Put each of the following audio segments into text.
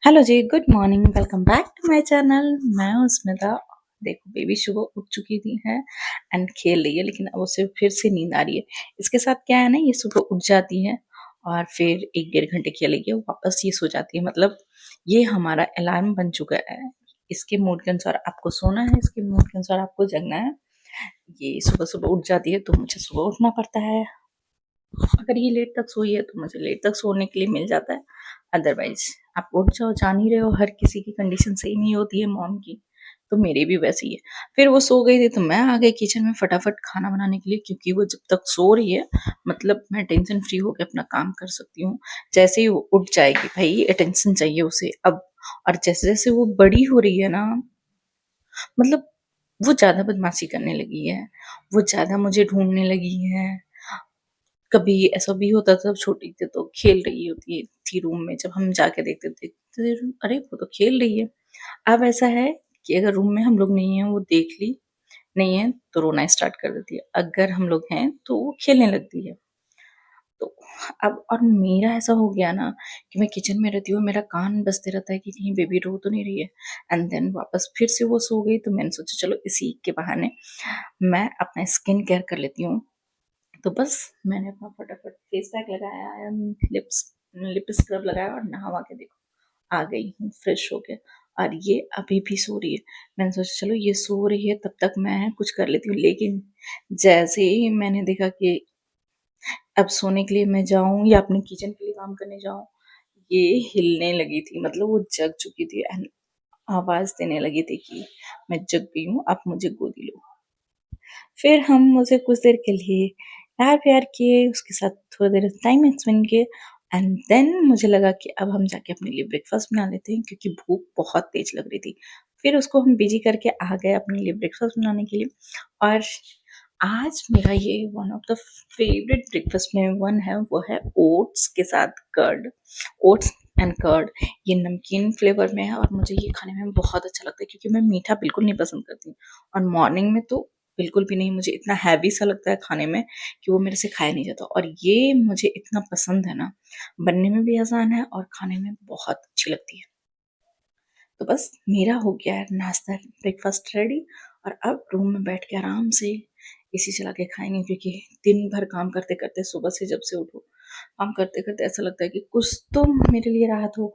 Hello ji, good morning, welcome back to my channel. मैं हूँ स्मिता। देखो बेबी सुबह उठ चुकी थी है एंड खेल रही है, लेकिन अब उसे फिर से नींद आ रही है। इसके साथ क्या है ना, ये सुबह उठ जाती है और फिर 1 डेढ़ घंटे खेलेगी और वापस ये सो जाती है। मतलब ये हमारा अलार्म बन चुका है। इसके मूड के अनुसार आपको सोना है, इसके मूड के अनुसार आपको जगना है। ये सुबह सुबह उठ जाती है तो मुझे सुबह उठना पड़ता है। अगर ये लेट तक सोई है तो मुझे लेट तक सोने के लिए मिल जाता है। अदरवाइज आप उठ जाओ, जान ही रहे हो हर किसी की कंडीशन सही नहीं होती है मॉम की। तो मेरी भी वैसी ही है। फिर वो सो गई थी तो मैं आ गई किचन में फटाफट खाना बनाने के लिए, क्योंकि वो जब तक सो रही है मतलब मैं टेंशन फ्री होकर अपना काम कर सकती हूँ। जैसे ही वो उठ जाएगी भाई अटेंशन चाहिए उसे अब। और जैसे जैसे वो बड़ी हो रही है ना, मतलब वो ज्यादा बदमाशी करने लगी है, वो ज्यादा मुझे ढूंढने लगी है। कभी ऐसा भी होता था, जब छोटी थी तो खेल रही होती थी रूम में, जब हम जाके देखते थे तो अरे वो तो खेल रही है। अब ऐसा है कि अगर रूम में हम लोग नहीं है, वो देख ली नहीं है तो रोना स्टार्ट कर देती है, अगर हम लोग हैं तो वो खेलने लगती है। तो अब और मेरा ऐसा हो गया ना कि मैं किचन में रहती हूँ, मेरा कान बजते रहता है कि कहीं बेबी रो तो नहीं रही है। एंड देन वापस फिर से वो सो गई तो मैंने सोचा चलो इसी के बहाने मैं अपना स्किन केयर कर लेती हूँ। तो बस मैंने अपना फटाफट फेस पैक लगाया एंड लिप स्क्रब लगाया और नहा के देखो आ गई हूँ फ्रेश होके। और ये अभी भी सो रही है। मैंने सोचा चलो ये सो रही है तब तक मैं कुछ कर लेती हूँ, लेकिन जैसे ही मैंने देखा कि अब सोने के लिए मैं जाऊं या अपने किचन के लिए काम करने जाऊं, ये हिलने लगी थी। मतलब वो जग चुकी थी एंड आवाज देने लगी थी कि मैं जग गई हूँ, आप मुझे गोदी लो। फिर हम उसे कुछ देर के लिए प्यार प्यार किए, उसके साथ थोड़ी देर टाइम स्पेंड किए। एंड देन मुझे लगा कि अब हम जाके अपने लिए ब्रेकफास्ट बना लेते हैं, क्योंकि भूख बहुत तेज लग रही थी। फिर उसको हम बिजी करके आ गए अपने लिए ब्रेकफास्ट बनाने के लिए। और आज मेरा ये one of the favourite breakfast में वन है, वो है ओट्स के साथ कर्ड। ओट्स एंड कर्ड, ये नमकीन फ्लेवर में है और मुझे ये खाने में बहुत अच्छा लगता है, क्योंकि मैं मीठा बिल्कुल नहीं पसंद करती। और मॉर्निंग में तो बिल्कुल भी नहीं, मुझे इतना हैवी सा लगता है खाने में कि वो मेरे से खाया नहीं जाता। और ये मुझे इतना पसंद है ना, बनने में भी आसान है और खाने में बहुत अच्छी लगती है। तो बस मेरा हो गया है नाश्ता ब्रेकफास्ट रेडी। और अब रूम में बैठ के आराम से एसी चला के खाएंगे, क्योंकि दिन भर काम करते करते सुबह से जब से उठो काम करते करते ऐसा लगता है कि कुछ तो मेरे लिए राहत हो।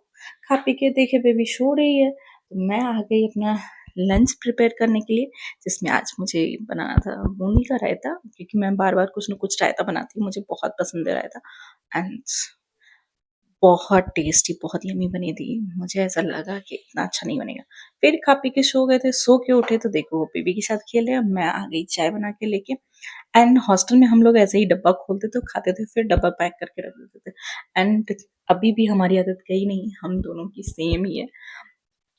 खा पी के देखे बेबी सो रही है तो मैं आ गई अपना लंच प्रिपेयर करने के लिए, जिसमें आज मुझे बनाना था बूंदी का रायता, क्योंकि मैं बार बार कुछ ना कुछ रायता बनाती हूँ, मुझे बहुत पसंद है रायता। एंड बहुत टेस्टी, बहुत यमी बनी थी। मुझे ऐसा लगा कि इतना अच्छा नहीं बनेगा। फिर खा पी के सो गए थे, सो के उठे तो देखो वो बेबी के साथ खेले, मैं आ गई चाय बना के लेके। एंड हॉस्टल में हम लोग ऐसे ही डब्बा खोलते थे, खाते थे, फिर डब्बा पैक करके रख देते थे। एंड अभी भी हमारी आदत गई नहीं, हम दोनों की सेम ही है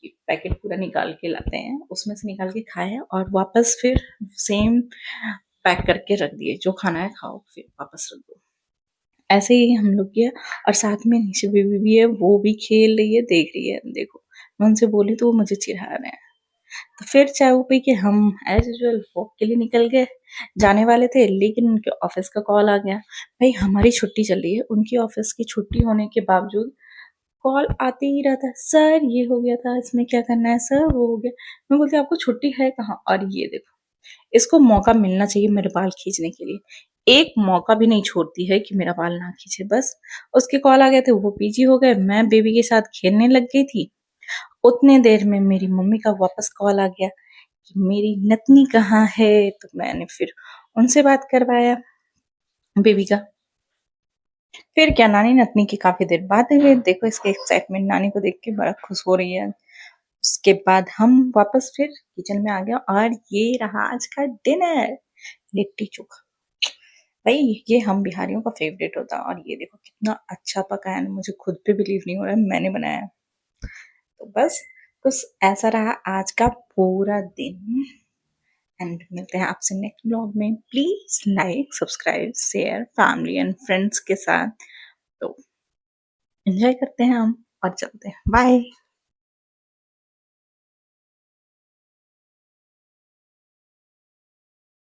कि पैकेट पूरा निकाल के लाते हैं, उसमें से निकाल के खाए और वापस फिर सेम पैक करके रख दिए, जो खाना है खाओ फिर वापस रख दो। ऐसे ही हम लोग किया। और साथ में नीचे बेबी भी है, वो भी खेल रही है, देख रही है। देखो मैं उनसे बोली तो वो मुझे चिढ़ा रहे हैं। तो फिर चाय वो पी के हम एज यूजल वॉक के लिए निकल गए। जाने वाले थे लेकिन उनके ऑफिस का कॉल आ गया। भाई हमारी छुट्टी चल रही है, उनकी ऑफिस की छुट्टी होने के बावजूद कॉल आते ही रहता है, सर ये हो गया था, इसमें क्या करना है, सर वो हो गया। मैं बोलती आपको छुट्टी है कहाँ। और ये देखो, इसको मौका मिलना चाहिए मेरे बाल खींचने के लिए, एक मौका भी नहीं छोड़ती है कि मेरा बाल ना खींचे। बस उसके कॉल आ गए थे, वो बिजी हो गए, मैं बेबी के साथ खेलने लग गई थी। उतने देर में मेरी मम्मी का वापस कॉल आ गया कि मेरी नतनी कहाँ है। तो मैंने फिर उनसे बात करवाया बेबी का। फिर क्या, नानी नतनी की काफी देर बाद हुए। देखो इसके एक्साइटमेंट नानी को देख के बड़ा खुश हो रही है। उसके बाद हम वापस फिर किचन में आ गया और ये रहा आज का डिनर, लिट्टी चोखा। भाई ये हम बिहारियों का फेवरेट होता है। और ये देखो कितना अच्छा पका है, मुझे खुद पे बिलीव नहीं हो रहा है मैंने बनाया है। तो बस कुछ ऐसा रहा आज का पूरा दिन। एंड मिलते हैं आपसे नेक्स्ट ब्लॉग में। Please like subscribe share family and friends के साथ। तो एंजॉय करते हैं हम और चलते हैं, बाय।